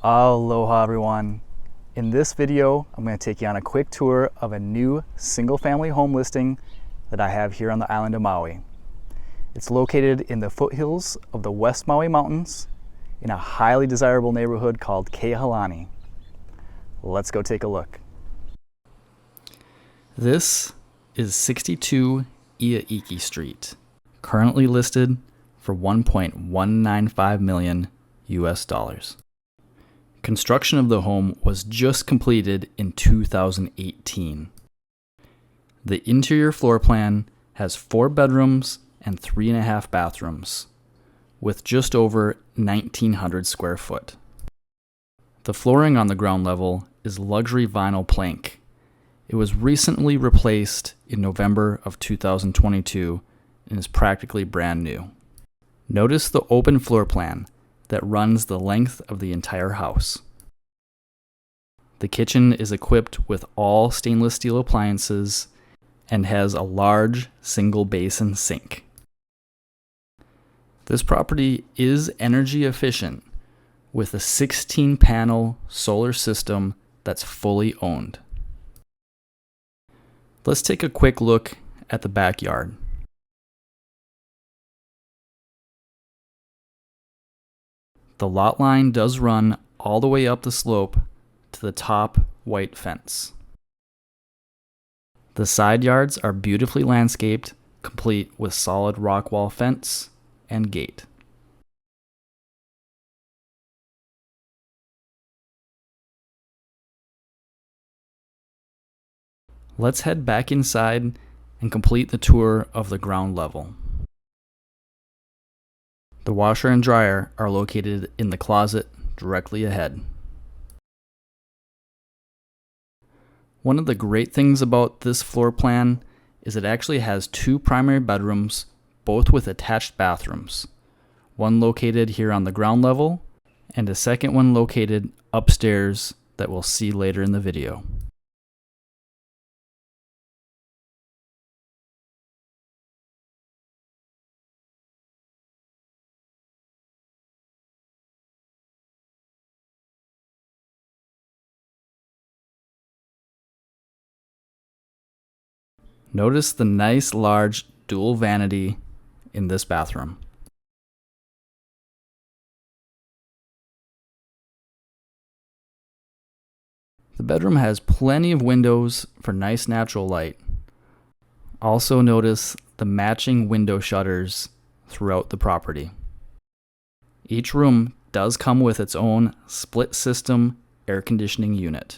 Aloha everyone. In this video, I'm going to take you on a quick tour of a new single-family home listing that I have here on the island of Maui. It's located in the foothills of the West Maui Mountains in a highly desirable neighborhood called Kehalani. Let's go take a look. This is 62 I'a Iki Street, currently listed for $1.195 million US dollars. Construction of the home was just completed in 2018. The interior floor plan has 4 bedrooms and 3.5 bathrooms, with just over 1,900 square foot. The flooring on the ground level is luxury vinyl plank. It was recently replaced in November of 2022 and is practically brand new. Notice the open floor plan that runs the length of the entire house. The kitchen is equipped with all stainless steel appliances and has a large single basin sink. This property is energy efficient with a 16-panel solar system that's fully owned. Let's take a quick look at the backyard. The lot line does run all the way up the slope to the top white fence. The side yards are beautifully landscaped, complete with solid rock wall fence and gate. Let's head back inside and complete the tour of the ground level. The washer and dryer are located in the closet directly ahead. One of the great things about this floor plan is it actually has 2 primary bedrooms, both with attached bathrooms. One located here on the ground level, and a second one located upstairs that we'll see later in the video. Notice the nice large dual vanity in this bathroom. The bedroom has plenty of windows for nice natural light. Also notice the matching window shutters throughout the property. Each room does come with its own split system air conditioning unit.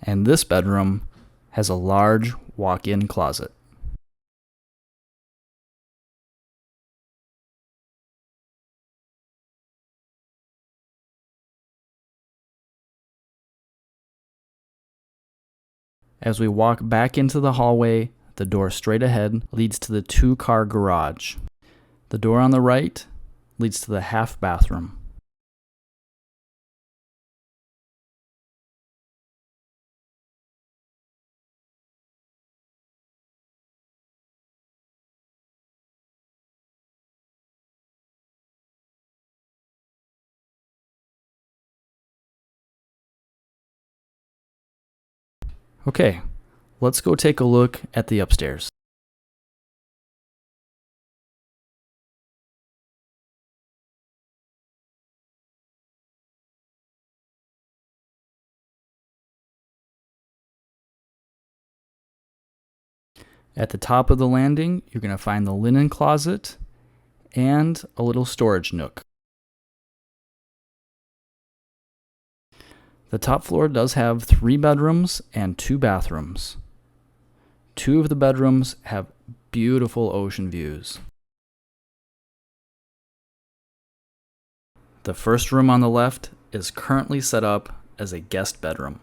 And this bedroom has a large walk-in closet. As we walk back into the hallway, the door straight ahead leads to the 2-car garage. The door on the right leads to the half bathroom. Okay, let's go take a look at the upstairs. At the top of the landing, you're going to find the linen closet and a little storage nook. The top floor does have 3 bedrooms and 2 bathrooms. 2 of the bedrooms have beautiful ocean views. The first room on the left is currently set up as a guest bedroom.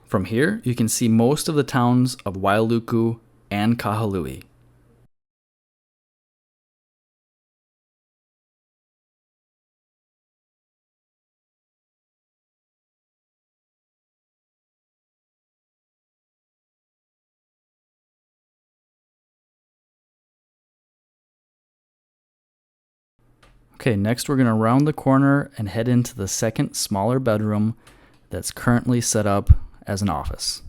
From here, you can see most of the towns of Wailuku and Kahului. Okay, next we're going to round the corner and head into the second smaller bedroom that's currently set up as an office.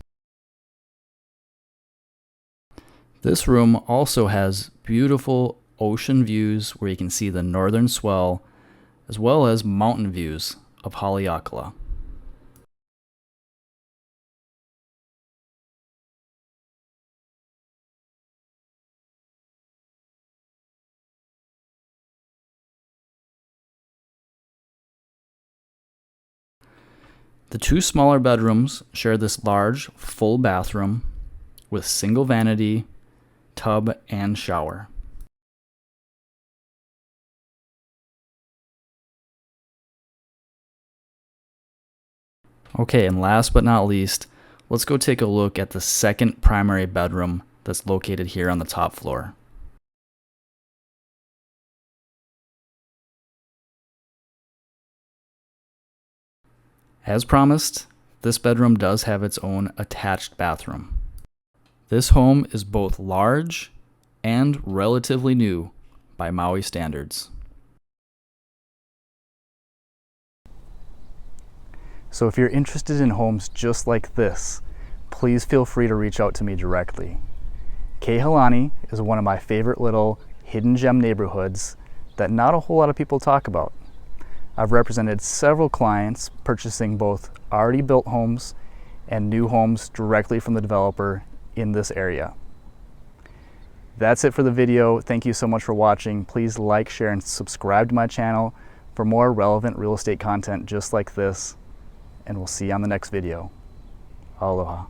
This room also has beautiful ocean views where you can see the northern swell, as well as mountain views of Haleakala. The two smaller bedrooms share this large, full bathroom with single vanity, tub, and shower. Okay, and last but not least, let's go take a look at the second primary bedroom that's located here on the top floor. As promised, this bedroom does have its own attached bathroom. This home is both large and relatively new by Maui standards. So if you're interested in homes just like this, please feel free to reach out to me directly. Kehalani is one of my favorite little hidden gem neighborhoods that not a whole lot of people talk about. I've represented several clients purchasing both already built homes and new homes directly from the developer in this area. That's it for the video. Thank you so much for watching. Please like, share, and subscribe to my channel for more relevant real estate content just like this. And we'll see you on the next video. Aloha.